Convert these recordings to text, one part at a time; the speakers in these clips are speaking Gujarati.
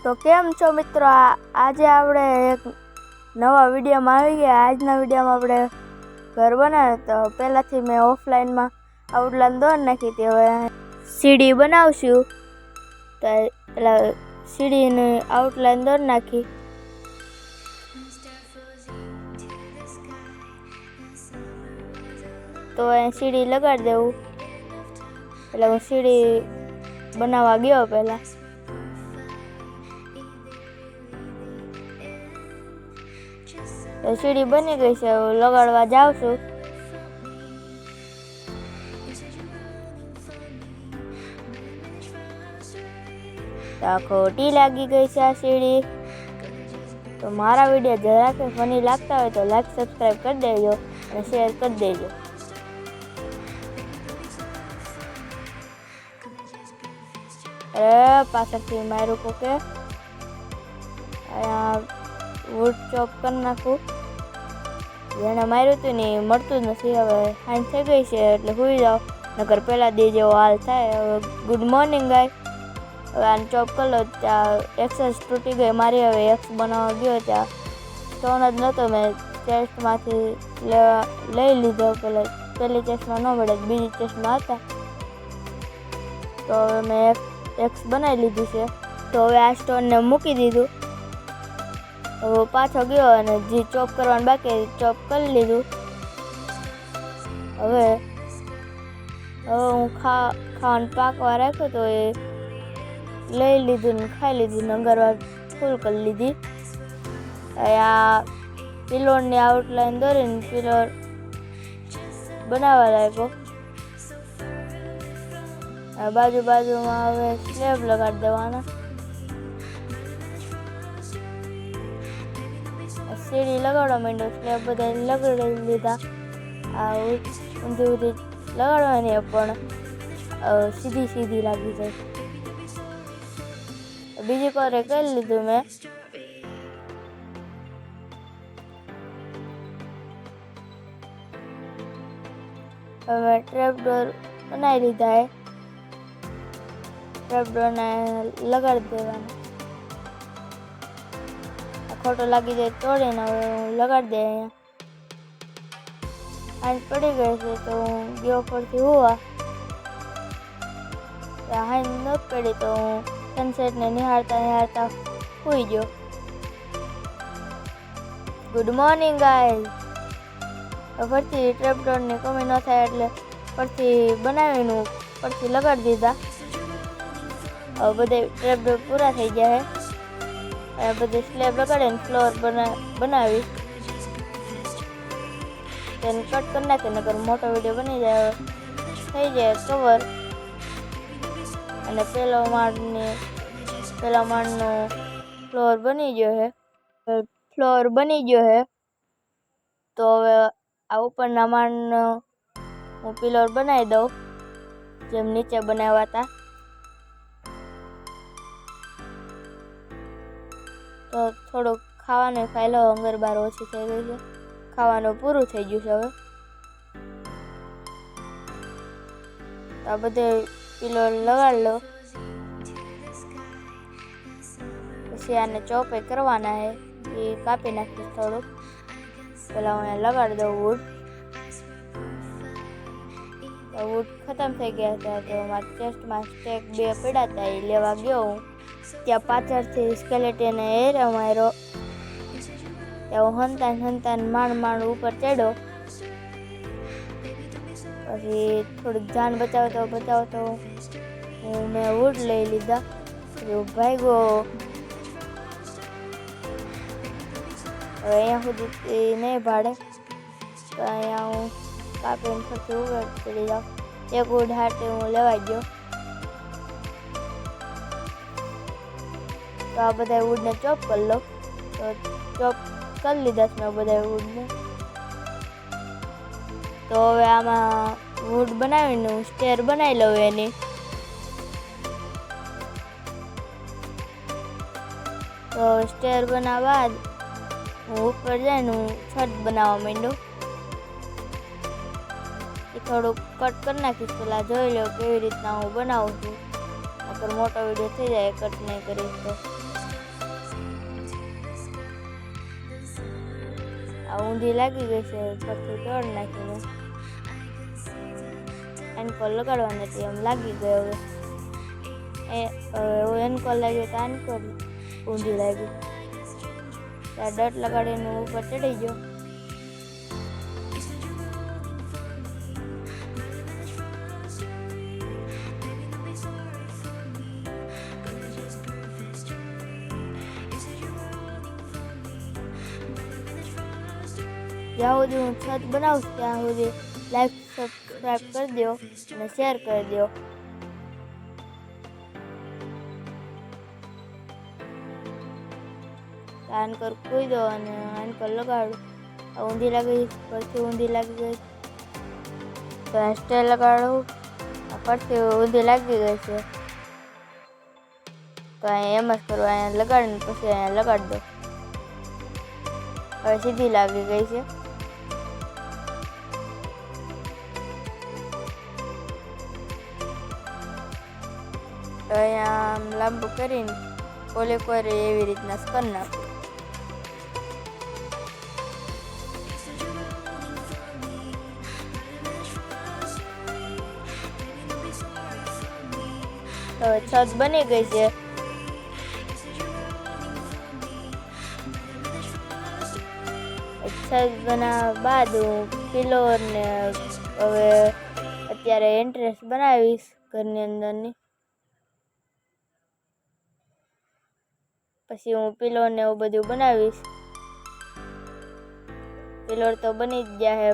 તો કેમ છો મિત્રો? આજે આપણે એક નવા વિડીયોમાં આવી ગયા. આજના વિડીયોમાં આપણે ઘર બનાવે તો પહેલાંથી મેં ઓફલાઈનમાં આઉટલાઈન દોરી નાખી હતી. હવે સીડી બનાવશું તો પેલા સીડીની આઉટલાઈન દોરી નાખી. તો અહીં સીડી લગાડી દેવું. એટલે હું સીડી બનાવવા ગયો પહેલાં. તો સીડી બની ગઈ છે, લગાડવા જાઉં છું. તો ખોટી લાગી ગઈ છે આ સીડી. તો મારા વિડીયો જરા કે ફની લાગતા હોય તો લાઈક સબસ્ક્રાઈબ કરી દેજો અને શેર કરી દેજો. અરે પાછળથી મારું કોકે વુડ ચોપ કરી નાખું. જેને માર્યું હતું ને મળતું જ નથી. હવે હાંજ થઈ ગઈ છે એટલે સુઈ જાઓ, નકર પહેલાં દી જેવો હાલ થાય. હવે ગુડ મોર્નિંગ ગાય. હવે આને ચોપ કરી લો. ત્યાં એક્સેસ તૂટી ગઈ મારી. હવે એક્સ બનાવવા ગયો ત્યાં સ્ટોન જ નહોતો. મેં ચેસ્ટમાંથી લઈ લીધો. પહેલી ચેસ્ટમાં ન મળે, બીજી ચેસ્ટમાં હતા. તો હવે મેં એક્સ બનાવી લીધી છે. તો હવે આ સ્ટોનને મૂકી દીધું. હવે પાછો ગયો અને જે ચોપ કરવાનું બાકી ચોપ કરી લીધું. હવે હું ખાવાનું પાકવા રાખ્યો તો એ લઈ લીધું ને ખાઈ લીધું ને અંગારવા ફૂલ કરી લીધી. આ પિલોરની આઉટલાઈન દોરીને પિલર બનાવવા લાગ્યો. બાજુમાં હવે સ્લેબ લગાડી દેવાના. સીડી લગાડવા માંડ્યો. સ્લેબ બધા લગાડી લીધા. આ ઊંધી લગાડવાની પણ સીધી લાગી જાય. બીજી કોરે કરી લીધું મેં. હવે ટ્રેપડોર બનાવી લીધા. ટ્રેપડોરને લગાડી દેવાના. ખોટો લાગી જાય તોડીને હવે હું લગાડી દે. અહીંયા હાંજ પડી ગઈ છે તો હું ગયો પરથી હોવા. હાંજ નથી પડી તો હું સનસેટને નિહાળતા સૂઈ ગયો. Good morning guys. ફરતી ટ્રેપડોરની કમી ન થાય એટલે ફરતી બનાવીને ફરતી લગાડી દીધા. હવે બધા ટ્રેપડોર પૂરા થઈ ગયા છે. બધી સ્લેબ લગાડીને ફ્લોર બનાવી તેને કટ કરી નાખી. નકર મોટો વિડીયો બની જાય. થઈ જાય કવર. અને પેલા માળનો ફ્લોર બની ગયો છે. તો હવે આ ઉપરના માળનો હું પિલર બનાવી દઉં જેમ નીચે બનાવ્યા હતા. તો થોડુંક ખાવાનું ખાઈ લો. હંગર બાર ઓછી થઈ ગઈ છે. ખાવાનું પૂરું થઈ ગયું છે. હવે તો આ બધે પિલો લગાડી લો. પછી આને ચોપે કરવાના છે એ કાપી નાખીશ થોડુંક. પેલા હું અહીંયા લગાડી દઉં વુડ. વુડ ખતમ થઈ ગયા હતા તો મારા ચેસ્ટમાં સ્ટેક 2 પડ્યા હતા એ લેવા ગયો હું. ત્યાં પાછળથી સ્કેલેટને માર્યો. ત્યાં હું હંતાન માંડ ઉપર ચડ્યો. પછી થોડીક જાન બચાવતો મેં વુડ લઈ લીધા. ભાગ્યો. હવે અહીંયા સુધી નહીં ભાડે તો અહીંયા હું કાપીને ફરતી ઉપર ચડી જાઉં. એક વુડ હાટે હું લેવાઈ ગયો. તો આ બધા વુડને ચોપ કરી લો. તો ચોપ કરી લીધા છે મેં બધા વુડને. તો હવે આમાં વુડ બનાવીને હું સ્ટેર બનાવી લઉં એની. તો સ્ટેર બનાવવા બાદ હું ઉપર જઈને હું છત બનાવવા માંડ્યો. એ થોડુંક કટ કરી નાખીશ. પેલા જોઈ લો કેવી રીતના હું બનાવું છું. અગર મોટો વિડીયો થઈ જાય કટ નહીં કરીશ તો. આ ઊંધી લાગી ગઈ છે, પછી તોડ નાખીને એનકોલ લગાડવાની હતી, એમ લાગી ગઈ. હવે એનકોલ લાગ્યો તો એનકોલ ઊંધી લાગી, ત્યાં ડટ લગાડીને ઉપર ચડી ગયો. જ્યાં સુધી હું છત બનાવું ત્યાં સુધી લાઈક સબસ્ક્રાઈબ કરી દો અને શેર કરી દો. એનકોર કૂદી દો અને એનકોર લગાડું. ઊંધી લાગી, પરથી ઊંધી લાગી ગઈ તો સ્ટેલ લગાડું, પરથી ઊંધી લાગી ગઈ છે તો અહીંયા એમ જ કરું, અહીંયા લગાડીને પછી અહીંયા લગાડી દો. હવે સીધી લાગી ગઈ છે. તો અહીંયા આમ લાંબુ કરીને કોલે કોઈ એવી રીતના કરી નાખું. તો છત બની ગઈ છે. છત બનાવ્યા બાદ હું પિલોર ને હવે અત્યારે એન્ટ્રેન્સ બનાવીશ ઘરની અંદરની. પછી હું પિલોર ને એવું બધું બનાવીશ. પિલોર તો બની જ ગયા હે,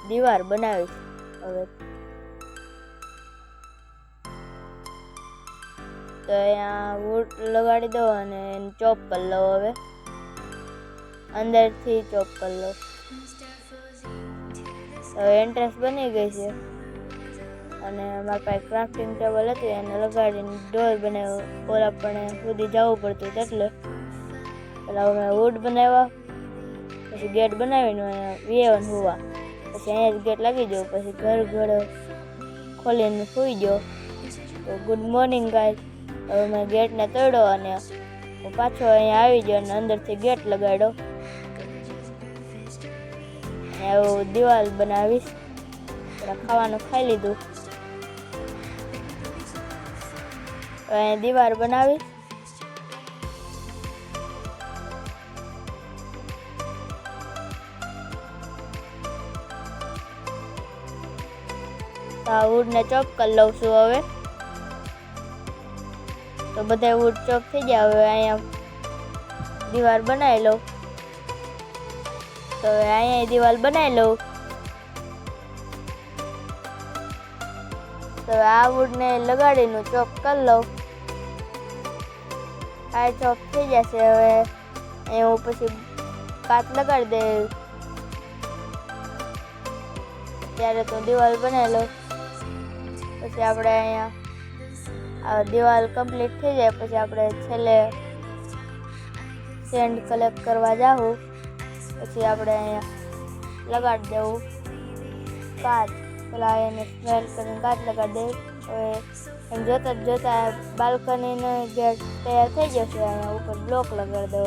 દીવાર બનાવીશ હવે. તો અહીંયા વુડ લગાડી દો અને ચોપ કરી લો. હવે અંદરથી ચોપ કરી લો. હવે એન્ટ્રેન્સ બની ગઈ છે અને મારા પાસે ક્રાફ્ટિંગ ટેબલ હતું, એને લગાડીને ડોર બનાવ્યો. ઓલા પણ સુધી જવું પડતું એટલે પેલા અમે વુડ બનાવ્યા, પછી ગેટ બનાવીને વેવન હોવા, પછી અહીંયા જ ગેટ લાગી ગયો. પછી ઘર ખોલીને સૂઈ ગયો. તો ગુડ મોર્નિંગ ગાઈસ. હવે મેં ગેટને તોડ્યો અને હું પાછો અહીંયા આવી ગયો અને અંદરથી ગેટ લગાડ્યો. અને એવું દિવાલ બનાવીશ. ખાવાનું ખાઈ લીધું. અહીંયા દીવાર બનાવીશ. આ વુડને ચોપ કરી લઉં છું હવે. તો બધા વુડ ચોપ થઈ ગયા. હવે અહીંયા દીવાર બનાવી લઉં. તો હવે અહીંયા દીવાલ બનાવી લઉં. તો આ વુડને લગાડીને ચોપ કરી લઉં. આ ચોપ થઈ જશે. હવે અહીંયા હું પછી કાચ લગાડી દઉં. ત્યારે તો દિવાલ બનાવી લઉં. પછી આપણે અહીંયા દિવાલ કમ્પ્લીટ થઈ જાય પછી આપણે છેલ્લે સેન્ડ કલેક્ટ કરવા જાઉં. પછી આપણે અહીંયા લગાડી દેવું કાચ. પેલા એને સ્મેલ કરીને કાચ લગાડી દે. હવે એમ જોતા બાલ્કનીનો ગેટ તૈયાર થઈ જશે. અહીંયા ઉપર બ્લોક લગાડી દો.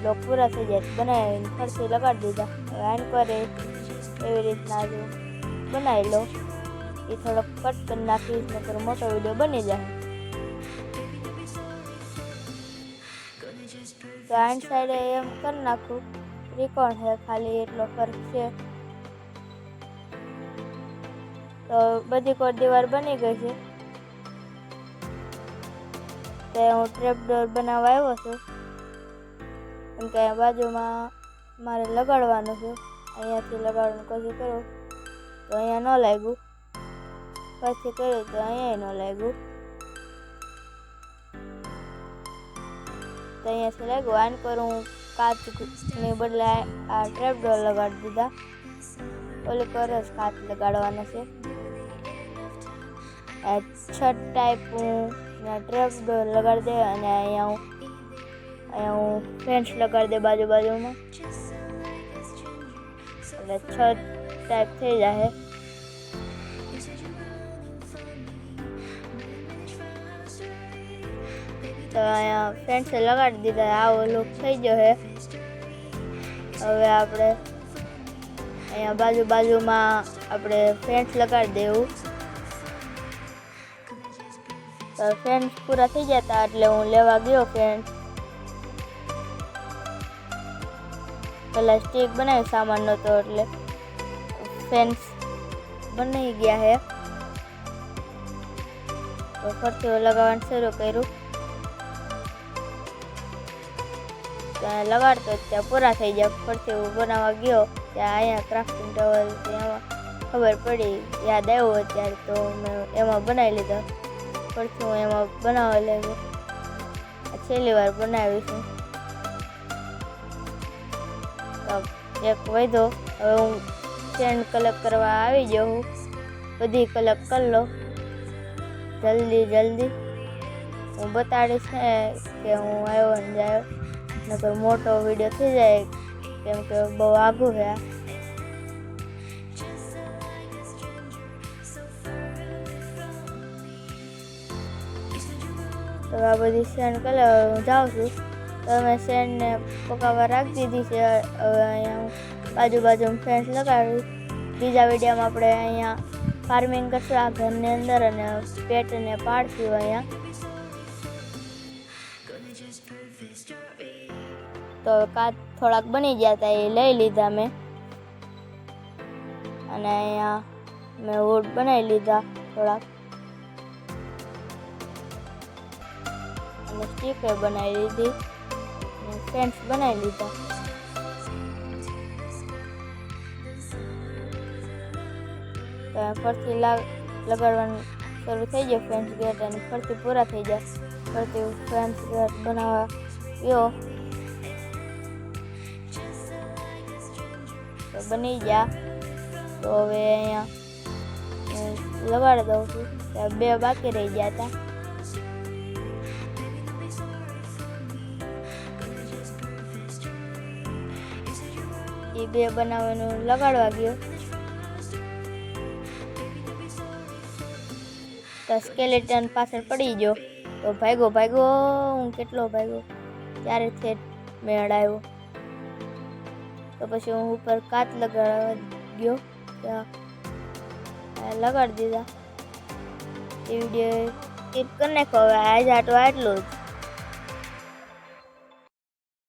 બ્લોક પૂરા થઈ જાય બનાવીને ફરથી લગાડી દીધા. હવે આન કરે એવી રીતના જો બનાવી લો. એ થોડોક કટ કરી નાખીશ નકર મોટો વિડીયો બની જાય. તો આન સાઈડે એમ કરી નાખું. ત્રિકોણ છે ખાલી એટલો ફરક છે. તો બધી કોર દીવાર બની ગઈ છે. તો હું ટ્રેપ ડોર બનાવવા આવ્યો છું કેમ કે બાજુમાં મારે લગાડવાનું છે. અહીંયાથી લગાડવાનું પછી કરું તો અહીંયા ન લાગ્યું, પછી કર્યું તો અહીંયા ન લાગ્યું, તો અહીંયાથી લાગ્યું. આન કરું કાચની બદલે આ ટ્રેપ ડોર લગાડી દીધા. ઓલી પર જ કાચ લગાડવાનો છે. આ 6 ટાઈપ હું ટ્રેપ ડોર લગાડી દે અને અહીંયા હું ફેન્સ લગાડી દે બાજુમાં. એટલે 6 ટાઈપ થઈ જાય. તો અહીંયા ફેન્સ લગાડી દીધા. આવો લુક થઈ ગયો છે. હવે આપણે અહીંયા બાજુમાં આપણે ફેન્સ લગાડી દેવું. તો ફેન્સ પૂરા થઈ જતા એટલે હું લેવા ગયો ફેન્સ. પેલા સ્ટીક બનાવી સામાન નહોતો એટલે ફેન્સ બની ગયા હે. તો ફરતી લગાવવાનું શરૂ કર્યું. ત્યાં લગાડતો ત્યાં પૂરા થઈ ગયા. ફરતી બનાવવા ગયો ત્યાં અહીંયા ક્રાફ્ટિંગ ટેબલ એમાં ખબર પડી, યાદ આવ્યો ત્યારે તો મેં એમાં બનાવી લીધા. ફરતી હું એમાં બનાવવા લાગ્યો. છેલ્લી વાર બનાવીશું. એક વધ્યો. હવે હું ચેન કલેક્ટ કરવા આવી જાઉં. બધી કલેક્ટ કરી લો જલ્દી. હું બતાડીશ કે હું આવ્યો ને જાયો, નકર મોટો વિડીયો થઈ જાય કેમ કે બહુ આઘું છે. તો આ બધી સેન્ડ કલર હું જાઉં છું. તો મેં સેન્ડને પકાવવા રાખી દીધી છે. હવે અહીંયા હું બાજુમાં ફેન્સ લગાવી. બીજા વિડીયોમાં આપણે અહીંયા ફાર્મિંગ કરશું આ ઘરની અંદર અને પેટને પાડશું. અહીંયા તો કાચ થોડાક બની ગયા હતા એ લઈ લીધા મેં. અને અહીંયા મેં વુડ બનાવી લીધા થોડાક અને સ્ટીકે બનાવી લીધી. ફેન્સ બનાવી લીધા. તો ફરતી લગાડવાનું શરૂ થઈ જાય ફેન્સ ગેટ અને ફરતી પૂરા થઈ જાય. ફરતી ફેન્સ ગેટ બનાવવા ગયો તો બની ગયા. તો હવે અહીંયા લગાડી દઉં છું. ત્યાં 2 બાકી રહી ગયા હતા. એ 2 બનાવવાનું લગાડવા ગયો તો સ્કેલેટન પાછળ પડી ગયો. તો ભાગ્યો હું કેટલો ભાગ્યો ત્યારે થેટ મેળ આવ્યો. તો પછી હું ઉપર કાચ લગાડવા ગયો ત્યાં લગાડી દીધા. એ વિડીયો ટીપ કરી નાખો. હવે આજ આટલું જ.